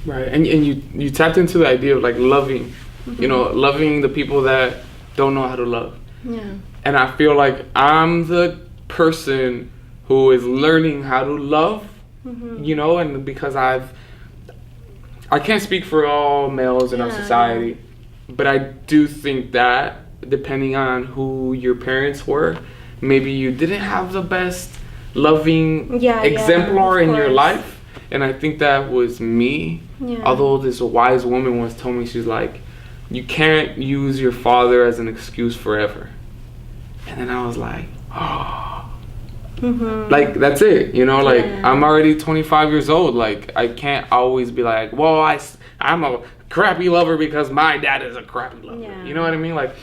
Right. And you tapped into the idea of like loving, loving the people that don't know how to love. Yeah. And I feel like I'm the person who is learning how to love, and because I can't speak for all males in our society, but I do think that depending on who your parents were, maybe you didn't have the best loving exemplar in your life. And I think that was me. Yeah. Although this wise woman once told me, she's like, you can't use your father as an excuse forever. And then I was like, oh. Like, that's it, I'm already 25 years old. Like, I can't always be like, well, I'm a crappy lover because my dad is a crappy lover. Yeah. You know what I mean? Like,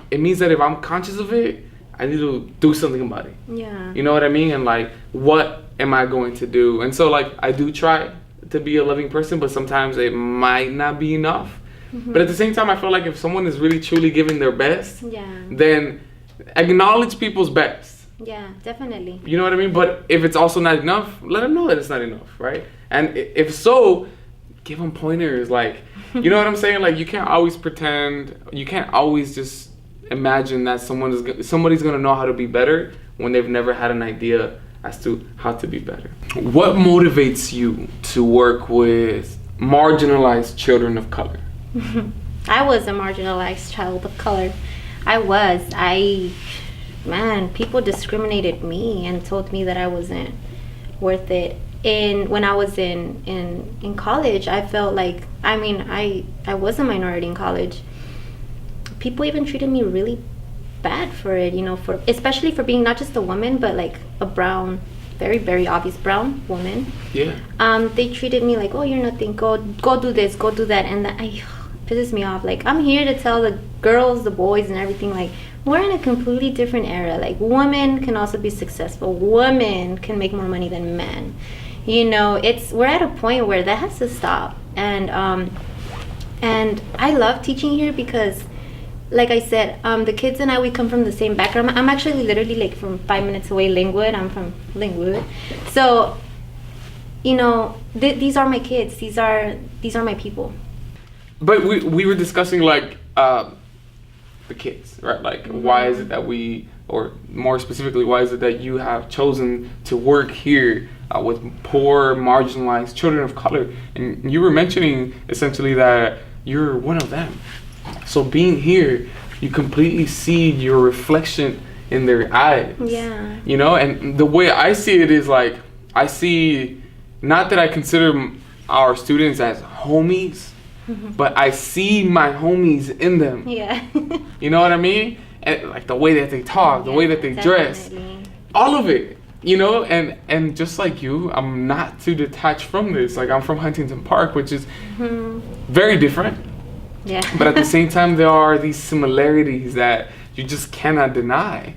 it means that if I'm conscious of it, I need to do something about it. Yeah. You know what I mean? And like, what am I going to do? And so like, I do try to be a loving person, but sometimes it might not be enough. But at the same time, I feel like if someone is really truly giving their best, then acknowledge people's best. Yeah, definitely. You know what I mean? But if it's also not enough, let them know that it's not enough, right? And if so, give them pointers. Like, you know what I'm saying? Like, you can't always pretend. You can't always just imagine that somebody's gonna know how to be better when they've never had an idea as to how to be better. What motivates you to work with marginalized children of color? I was a marginalized child of color. People discriminated me and told me that I wasn't worth it. And when I was in college, I felt like, I was a minority in college. People even treated me really bad for it, especially for being not just a woman, but like a brown, very, very obvious brown woman. Yeah. They treated me like, oh, you're nothing, go do this, go do that. And that pisses me off. Like, I'm here to tell the girls, the boys, and everything, like, we're in a completely different era. Like, women can also be successful. Women can make more money than men. We're at a point where that has to stop. And I love teaching here because, like I said, the kids and I, we come from the same background. I'm actually literally like from 5 minutes away, Linwood. I'm from Linwood. So, these are my kids. These are my people. But we were discussing like the kids, right? Like, why is it that or more specifically, why is it that you have chosen to work here with poor, marginalized children of color? And you were mentioning essentially that you're one of them. So being here, you completely see your reflection in their eyes. Yeah. And the way I see it is like, I see, not that I consider our students as homies, but I see my homies in them. Yeah. You know what I mean? And like the way that they talk, the way that they dress, all of it. And just like you, I'm not too detached from this. Like, I'm from Huntington Park, which is very different. Yeah. But at the same time, there are these similarities that you just cannot deny.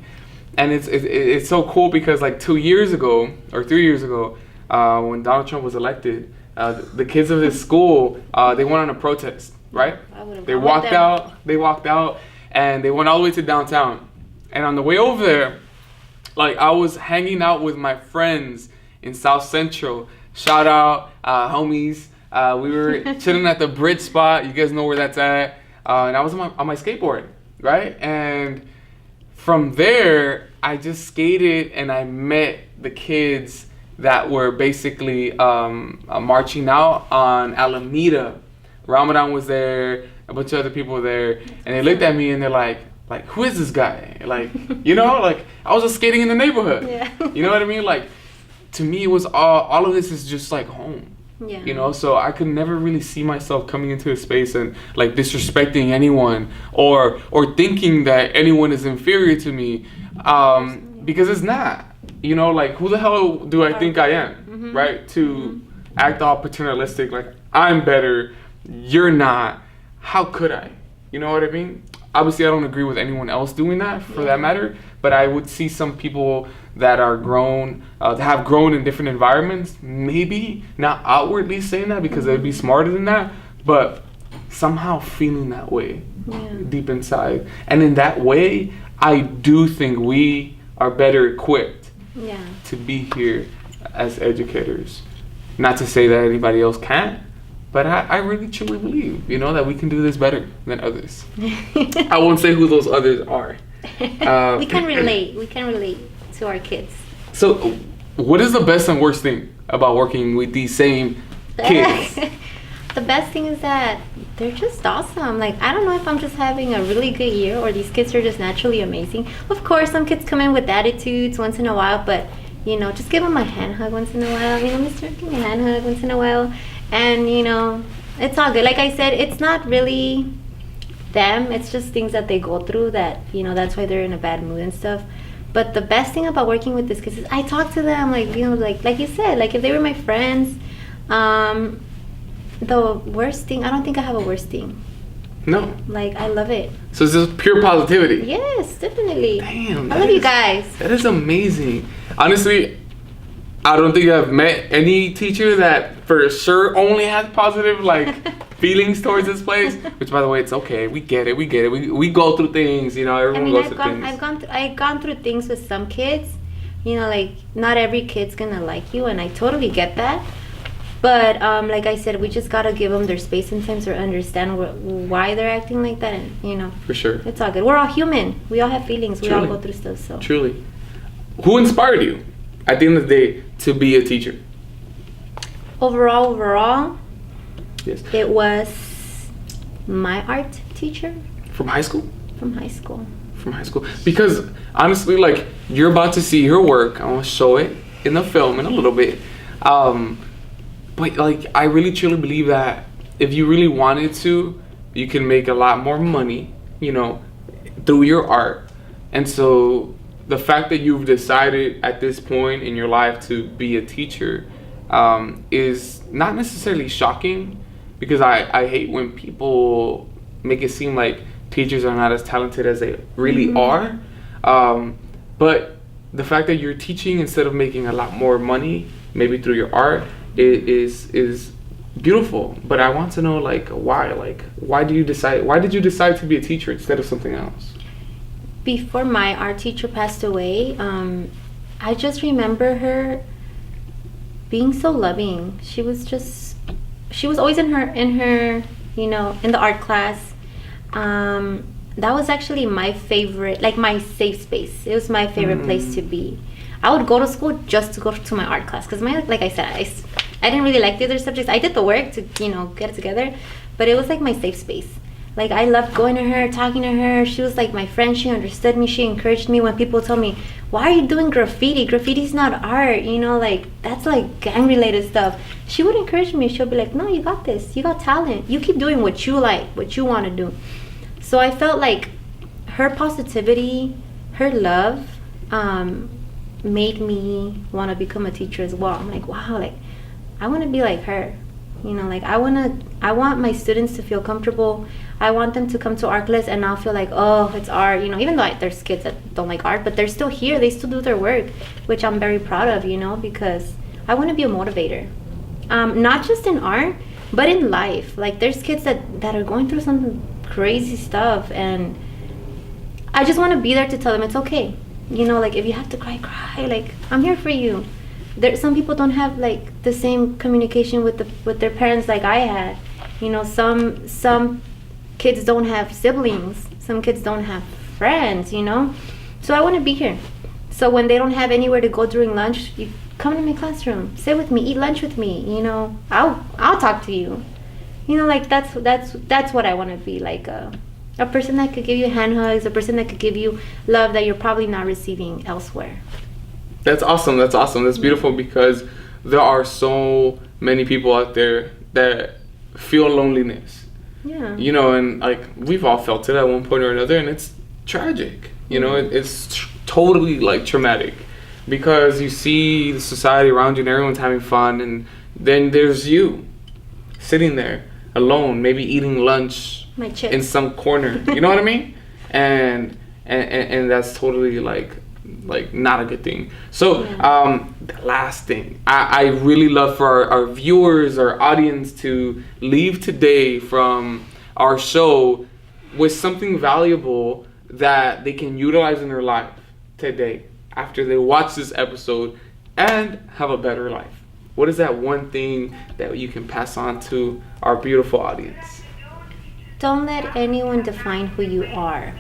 And it's so cool because like 2 years ago or 3 years ago, when Donald Trump was elected, the kids of his school, they went on a protest, right? They walked out and they went all the way to downtown. And on the way over there, like I was hanging out with my friends in South Central. Shout out, homies. We were chilling at the bridge spot. You guys know where that's at. And I was on my skateboard, right? And from there, I just skated and I met the kids that were basically marching out on Alameda. Ramadan was there, a bunch of other people were there, and they looked at me and they're like, who is this guy? Like, you know, like I was just skating in the neighborhood. Yeah. You know what I mean? Like, to me, it was all of this is just like home. Yeah. You know, so I could never really see myself coming into a space and like disrespecting anyone or thinking that anyone is inferior to me, because it's not. You know, like who the hell do I think I am, right? To act all paternalistic, like I'm better, you're not. How could I? You know what I mean? Obviously, I don't agree with anyone else doing that for that matter, but I would see some people that are grown, that have grown in different environments, maybe not outwardly saying that because they'd be smarter than that, but somehow feeling that way deep inside. And in that way, I do think we are better equipped to be here as educators. Not to say that anybody else can't, but I really truly believe, you know, that we can do this better than others. I won't say who those others are. We can relate. We can relate to our kids. So, what is the best and worst thing about working with these same kids? The best thing is that they're just awesome. Like, I don't know if I'm just having a really good year or these kids are just naturally amazing. Of course, some kids come in with attitudes once in a while, but, you know, just give them a hand hug once in a while. You know, Mister, give me a hand hug once in a while. And, you know, it's all good. Like I said, it's not really them. It's just things that they go through that, you know, that's why they're in a bad mood and stuff. But the best thing about working with these kids is I talk to them, like, you know, like you said, like if they were my friends. The worst thing, I don't think I have a worst thing. No. Like, I love it. So it's just pure positivity. Yes, definitely. Damn. I love you guys. That is amazing. Honestly, I don't think I've met any teacher that for sure only has positive like feelings towards this place. Which, by the way, it's okay. We get it. We go through things. You know, everyone goes through things. I've gone through things with some kids. You know, like not every kid's gonna like you, and I totally get that. But like I said, we just gotta give them their space sometimes or understand why they're acting like that, and you know. For sure. It's all good. We're all human. We all have feelings. Truly. We all go through stuff. So. Truly. Who inspired you at the end of the day to be a teacher? Overall, yes, it was my art teacher. From high school? From high school. From high school. Because honestly, like, you're about to see her work. I want to show it in the film in a little bit. But like, I really truly believe that if you really wanted to, you can make a lot more money, you know, through your art. And so the fact that you've decided at this point in your life to be a teacher is not necessarily shocking, because I hate when people make it seem like teachers are not as talented as they really are. But the fact that you're teaching instead of making a lot more money, maybe through your art, is beautiful. But I want to know, like, why? Like, why did you decide to be a teacher instead of something else? Before my art teacher passed away, I just remember her being so loving. She was always in her, you know, in the art class. That was actually my favorite, like my safe space. It was my favorite place to be. I would go to school just to go to my art class, because like I said, I didn't really like the other subjects. I did the work to, you know, get it together, but it was like my safe space. Like, I loved going to her, talking to her. She was like my friend. She understood me. She encouraged me. When people told me, why are you doing graffiti? Graffiti's not art, you know, like that's like gang related stuff. She would encourage me. She'll be like, no, you got this. You got talent. You keep doing what you like, what you want to do. So I felt like her positivity, her love, made me want to become a teacher as well. I'm like, wow, like I want to be like her. You know, like I want my students to feel comfortable. I want them to come to art class and not feel like, oh, it's art. You know, even though there's kids that don't like art, but they're still here. They still do their work, which I'm very proud of. You know, because I want to be a motivator, not just in art, but in life. Like there's kids that are going through some crazy stuff, and I just want to be there to tell them it's okay. You know, like if you have to cry, cry. Like I'm here for you. Some people don't have like the same communication with their parents like I had. You know, some kids don't have siblings. Some kids don't have friends. You know, so I want to be here. So when they don't have anywhere to go during lunch, you come to my classroom, sit with me, eat lunch with me. You know, I'll talk to you. You know, like that's what I want to be, like a person that could give you hand hugs, a person that could give you love that you're probably not receiving elsewhere. That's awesome. That's beautiful, because there are so many people out there that feel loneliness. Yeah. You know, and like we've all felt it at one point or another, and it's tragic. You know, it's totally like traumatic, because you see the society around you and everyone's having fun, and then there's you sitting there alone, maybe eating lunch in some corner. You know what I mean? And that's totally like not a good thing. So the last thing I really love for our viewers, our audience, to leave today from our show with something valuable that they can utilize in their life today after they watch this episode and have a better life. What is that one thing that you can pass on to our beautiful audience? Don't let anyone define who you are.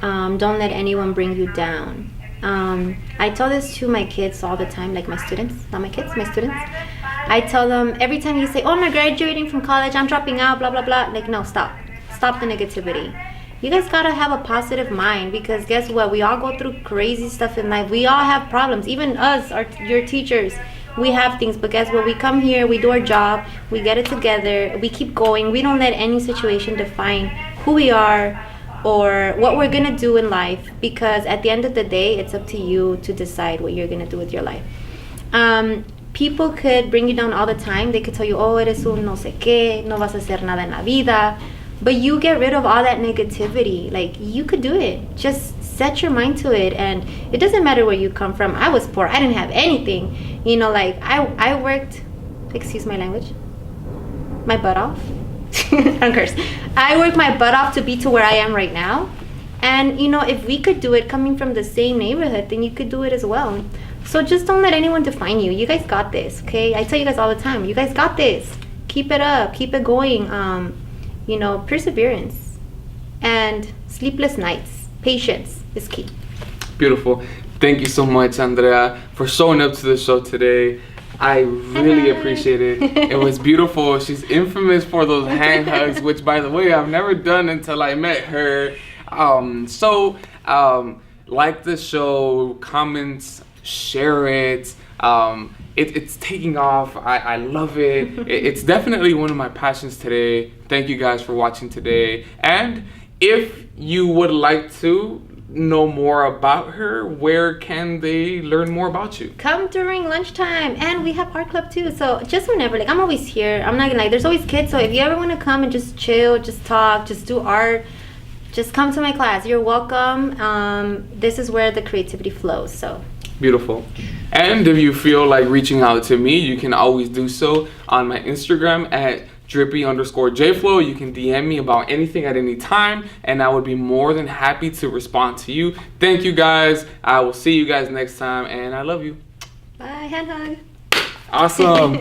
Don't let anyone bring you down. I tell this to my kids all the time, like my students, not my kids, my students. I tell them every time you say, oh, I'm graduating from college, I'm dropping out, blah, blah, blah. Like, no, stop the negativity. You guys gotta have a positive mind, because guess what? We all go through crazy stuff in life. We all have problems. Even us, your teachers, we have things. But guess what? We come here, we do our job, we get it together, we keep going. We don't let any situation define who we are or what we're gonna do in life, because at the end of the day, it's up to you to decide what you're gonna do with your life. People could bring you down all the time. They could tell you, oh, eres un no sé qué, no vas a hacer nada en la vida. But you get rid of all that negativity. Like, you could do it. Just set your mind to it. And it doesn't matter where you come from. I was poor. I didn't have anything. You know, like, I worked, excuse my language, my butt off. I don't curse. I worked my butt off to be to where I am right now. And, you know, if we could do it coming from the same neighborhood, then you could do it as well. So just don't let anyone define you. You guys got this, okay? I tell you guys all the time, you guys got this. Keep it up. Keep it going. You know, perseverance and sleepless nights. Patience is key. Beautiful. Thank you so much, Andrea, for showing up to the show today. I really appreciate it. It was beautiful. She's infamous for those hand hugs, which, by the way, I've never done until I met her. Like the show, comments, share it. It's taking off. I love it. It's definitely one of my passions today. Thank you guys for watching today. And if you would like to know more about her, where can they learn more about you? Come during lunchtime, and we have art club too. So just whenever, like, I'm always here. I'm not gonna lie, there's always kids. So if you ever want to come and just chill, just talk, just do art, just come to my class. You're welcome. This is where the creativity flows. So beautiful. And if you feel like reaching out to me, you can always do so on my Instagram at drippy_jflow. You can DM me about anything at any time, and I would be more than happy to respond to you. Thank you guys. I will see you guys next time, and I love you. bye. Hand hug. Awesome.